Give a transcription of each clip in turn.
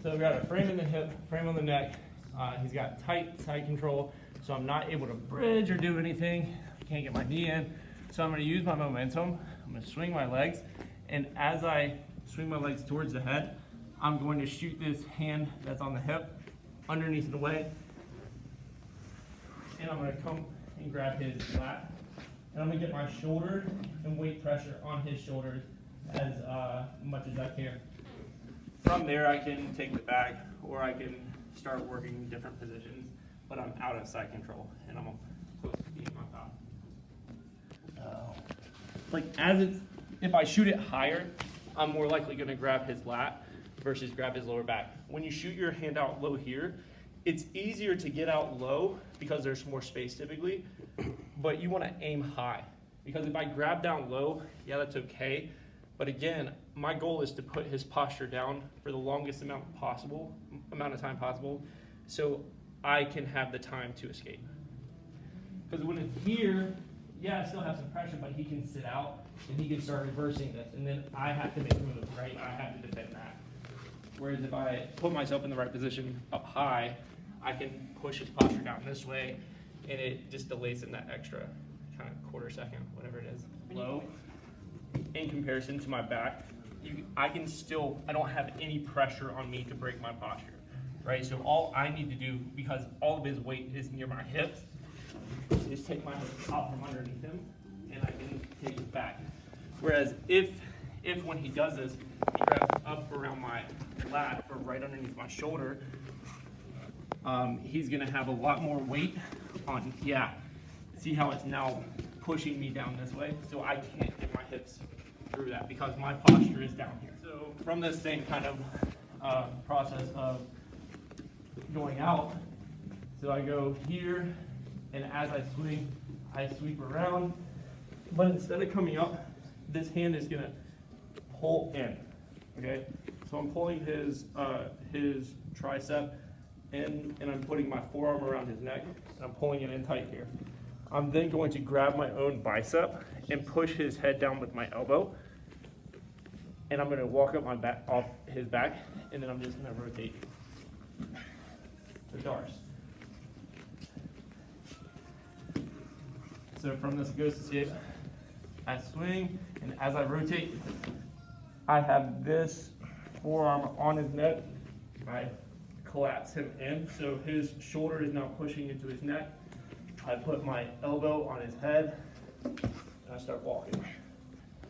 So we've got a frame in the hip, frame on the neck. He's got tight side control, so I'm not able to bridge or do anything. I can't get my knee in. So I'm gonna use my momentum. I'm gonna swing my legs, and as I swing my legs towards the head, I'm going to shoot this hand that's on the hip underneath and away, and I'm gonna come and grab his lat, and I'm gonna get my shoulder and weight pressure on his shoulders as much as I can. From there, I can take the bag, or I can start working different positions, but I'm out of side control, and I'm close to being on top. Like if I shoot it higher, I'm more likely gonna grab his lat versus grab his lower back. When you shoot your hand out low here, it's easier to get out low because there's more space typically, but you wanna aim high. Because if I grab down low, yeah, that's okay. But again, my goal is to put his posture down for the longest amount of time possible, so I can have the time to escape. Because when it's here, yeah, I still have some pressure, but he can sit out and he can start reversing this, and then I have to make a move, right? I have to defend that. Whereas if I put myself in the right position up high, I can push his posture down this way, and it just delays him that extra kind of quarter second, whatever it is. Low. In comparison to my back, I don't have any pressure on me to break my posture, right? So all I need to do, because all of his weight is near my hips, is take my hips out from underneath him, and I can take his back. Whereas if when he does this, he grabs up around my lat or right underneath my shoulder, he's gonna have a lot more weight on, see how it's now pushing me down this way, so I can't get my hips through that because my posture is down here. So from this same kind of process of going out, so I go here, and as I sweep around, but instead of coming up, this hand is gonna pull in, okay? So I'm pulling his tricep in, and I'm putting my forearm around his neck, and I'm pulling it in tight here. I'm then going to grab my own bicep and push his head down with my elbow. And I'm going to walk up my back, off his back, and then I'm just going to rotate the Darce. So from this ghost escape, I swing, and as I rotate, I have this forearm on his neck. I collapse him in, so his shoulder is now pushing into his neck. I put my elbow on his head, and I start walking.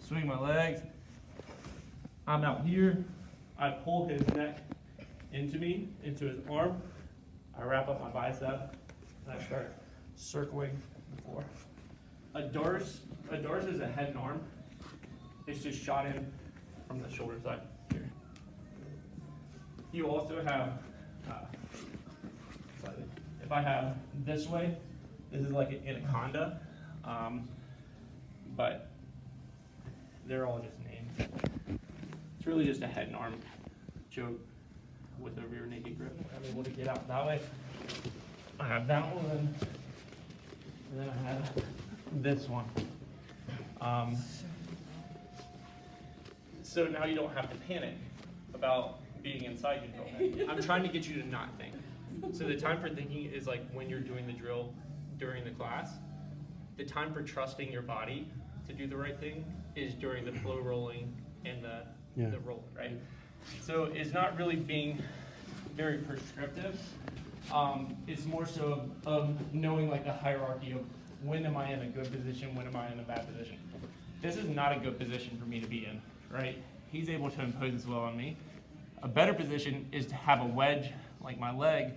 Swing my legs. I'm out here. I pull his neck into his arm. I wrap up my bicep, and I start circling the floor. A Darce is a head and arm. It's just shot in from the shoulder side here. You also have, if I have this way, this is like an anaconda, but they're all just names. It's really just a head and arm choke with a rear naked grip. I'm able to get out that way. I have that one, and then I have this one. So now you don't have to panic about being in side control. I'm trying to get you to not think. So the time for thinking is like when you're doing the drill during the class. The time for trusting your body to do the right thing is during the flow rolling and the rolling, right? So it's not really being very prescriptive. It's more so of knowing like the hierarchy of when am I in a good position, when am I in a bad position. This is not a good position for me to be in, right? He's able to impose his will on me. A better position is to have a wedge, like my leg,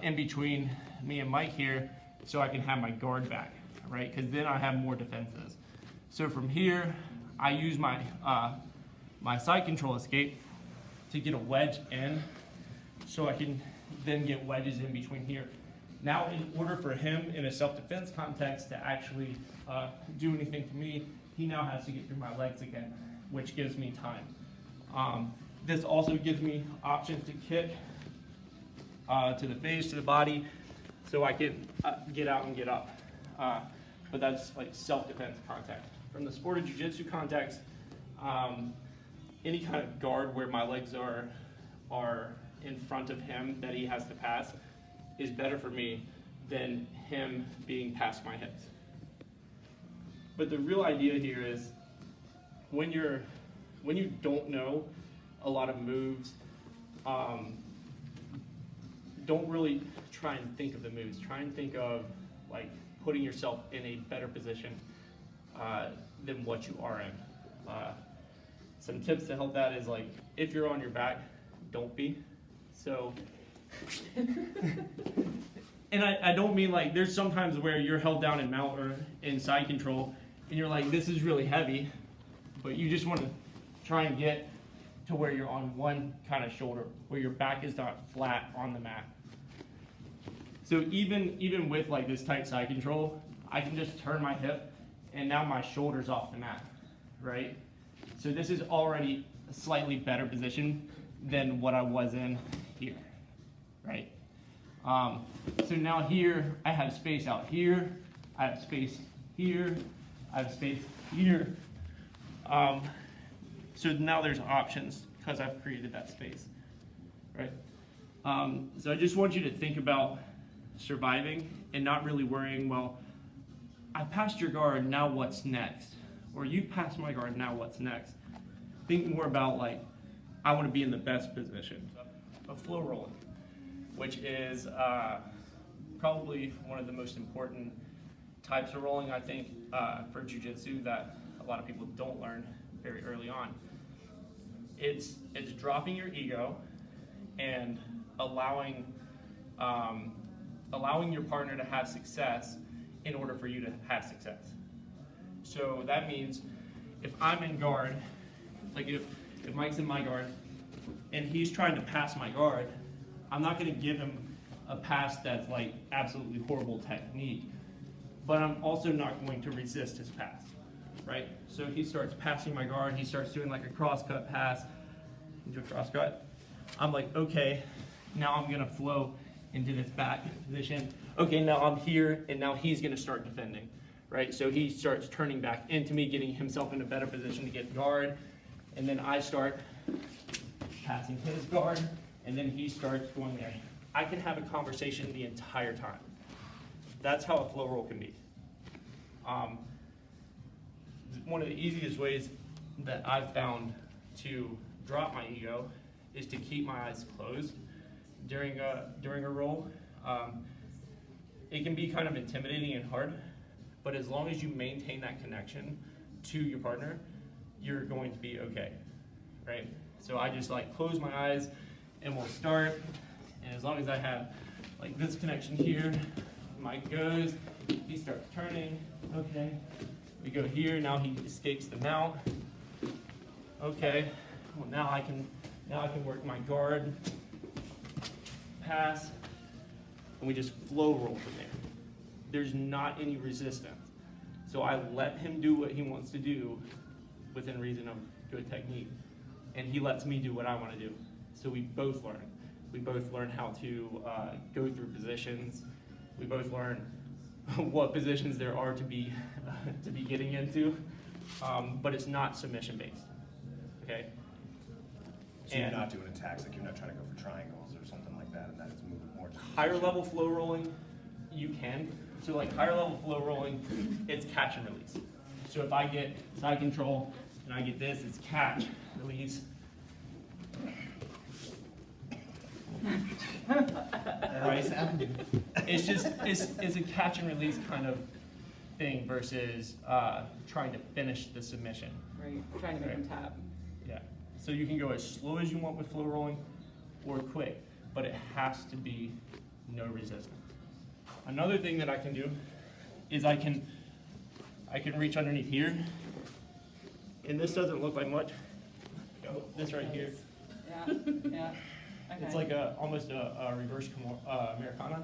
in between me and Mike here, so I can have my guard back, right? Because then I have more defenses. So from here, I use my my side control escape to get a wedge in, so I can then get wedges in between here. Now, in order for him in a self-defense context to actually do anything to me, he now has to get through my legs again, which gives me time. This also gives me options to kick to the face, to the body, so I can get out and get up. But that's like self-defense contact. From the sport of jiu-jitsu context, any kind of guard where my legs are in front of him that he has to pass is better for me than him being past my hips. But the real idea here is when you don't know a lot of moves, don't really try and think of the moves. Try and think of like putting yourself in a better position than what you are in. Some tips to help that is like if you're on your back, don't be. So, and I don't mean like there's sometimes where you're held down in mount or in side control, and you're like this is really heavy, but you just want to try and get to where you're on one kind of shoulder, where your back is not flat on the mat. So even with like this tight side control, I can just turn my hip and now my shoulder's off the mat, right? So this is already a slightly better position than what I was in here, right? So now here, I have space out here, I have space here, I have space here. So now there's options because I've created that space, right? So I just want you to think about surviving and not really worrying, well, I passed your guard, now what's next? Or you've passed my guard, now what's next? Think more about like, I want to be in the best position of flow rolling, which is probably one of the most important types of rolling, I think, for jiu-jitsu that a lot of people don't learn very early on. It's dropping your ego and allowing your partner to have success in order for you to have success. So that means if I'm in guard, like if Mike's in my guard and he's trying to pass my guard, I'm not going to give him a pass that's like absolutely horrible technique, but I'm also not going to resist his pass, right? So he starts passing my guard, he starts doing like a cross-cut pass, into a cross-cut. I'm like, okay, now I'm gonna flow into this back position. Okay, now I'm here, and now he's gonna start defending, right? So he starts turning back into me, getting himself in a better position to get guard, and then I start passing his guard, and then he starts going there. I can have a conversation the entire time. That's how a flow roll can be. One of the easiest ways that I've found to drop my ego is to keep my eyes closed during a roll. It can be kind of intimidating and hard, but as long as you maintain that connection to your partner, you're going to be okay, right? So I just like close my eyes and we'll start, and as long as I have like this connection here, Mike goes, he starts turning, okay. We go here, now he escapes the mount. Okay, well now I can work my guard, pass, and we just flow roll from there. There's not any resistance. So I let him do what he wants to do within reason of good technique. And he lets me do what I want to do. So we both learn. We both learn how to go through positions. We both learn what positions there are to be getting into, but it's not submission based. Okay. So you're not doing attacks, like you're not trying to go for triangles or something like that, and that is moving more to Higher level flow rolling, you can. So like higher level flow rolling, it's catch and release. So if I get side control and I get this, it's catch, release. Right? It's just it's a catch and release kind of thing versus trying to finish the submission. Right, trying to make them tap. Yeah. So you can go as slow as you want with flow rolling or quick, but it has to be no resistance. Another thing that I can do is I can reach underneath here, and this doesn't look like much. This right here. Yeah, yeah. Okay. It's like almost a reverse Americana.